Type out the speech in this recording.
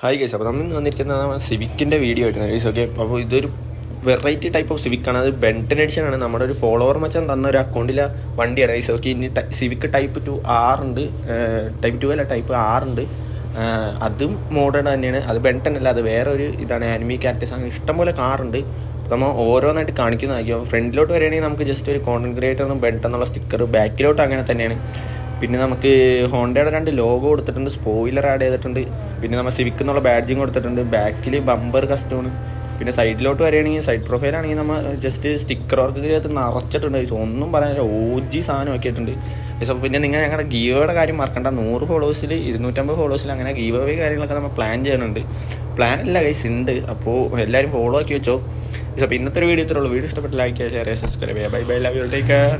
Hi guys, അപ്പോൾ നമ്മൾ വന്നിരിക്കുന്നത് സിവിക്കിൻ്റെ വീഡിയോ ആയിട്ടാണ് ഗൈസ്. ഓക്കെ, അപ്പോൾ ഇതൊരു വെറൈറ്റി ടൈപ്പ് ഓഫ് സിവിക്കാണ്. അത് ബെൻറ്റൻ എഡിഷൻ ആണ്. നമ്മുടെ ഒരു ഫോളോവർ മച്ചാൻ തന്ന ഒരു അക്കൗണ്ടിലെ വണ്ടിയാണ് ഗൈസ്. ഓക്കെ, ഇനി സിവിക്ക് ടൈപ്പ് 2R ഉണ്ട്, ടൈപ്പ് 2 അല്ല ടൈപ്പ് R ഉണ്ട്. അതും മോഡേൺ തന്നെയാണ്. അത് ബെൻറ്റൻ അല്ല, അത് വേറെ ഒരു ഇതാണ്. ആനിമി ക്യാരക്ടേഴ്സ് അങ്ങനെ ഇഷ്ടംപോലെ കാറുണ്ട്. നമ്മൾ ഓരോന്നായിട്ട് കാണിക്കുന്നതായിരിക്കും. ഫ്രണ്ടിലോട്ട് വരികയാണെങ്കിൽ നമുക്ക് ജസ്റ്റ് ഒരു കോണ്ടന്റ് ക്രിയേറ്റർ എന്നും ബെൻറ്റൻ എന്നുള്ള സ്റ്റിക്കർ, ബാക്കിലോട്ട് അങ്ങനെ തന്നെയാണ്. പിന്നെ നമുക്ക് ഹോണ്ടയുടെ 2 ലോഗോ കൊടുത്തിട്ടുണ്ട്, സ്പോയിലർ ആഡ് ചെയ്തിട്ടുണ്ട്. പിന്നെ നമ്മൾ സിവിക്ക് എന്നുള്ള ബാഡ്ജിങ് കൊടുത്തിട്ടുണ്ട്. ബാക്കിൽ ബമ്പർ കസ്റ്റമാണ്. പിന്നെ സൈഡിലോട്ട് വരികയാണെങ്കിൽ സൈഡ് പ്രൊഫൈലാണെങ്കിൽ നമ്മൾ ജസ്റ്റ് സ്റ്റിക്കർ വർക്ക് ചെയ്ത് നിറച്ചിട്ടുണ്ട്. ഒന്നും പറയാനില്ല, OG സാധനം ആക്കിയിട്ടുണ്ട്. അപ്പോൾ പിന്നെ നിങ്ങൾ ഞങ്ങളുടെ ഗീവയുടെ കാര്യം മറക്കണ്ട. 100 ഫോളോവേഴ്സിൽ 250 ഫോളോവേഴ്സിൽ അങ്ങനെ ഗീവേ കാര്യങ്ങളൊക്കെ നമ്മൾ പ്ലാൻ ചെയ്യുന്നുണ്ട്. പ്ലാനല്ല ഗൈസ്, ഉണ്ട്. അപ്പോൾ എല്ലാവരും ഫോളോ ആക്കി വെച്ചോ. അപ്പോൾ ഇന്നത്തെ ഒരു വീഡിയോ ഇത്രയുള്ളൂ. വീഡിയോ ഇഷ്ടപ്പെട്ട് ലൈക്ക് ചെയ്യുക, ഷെയർ ചെയ്യുക, സബ്സ്ക്രൈബ് ചെയ്യുക. Bye bye, love you, take care.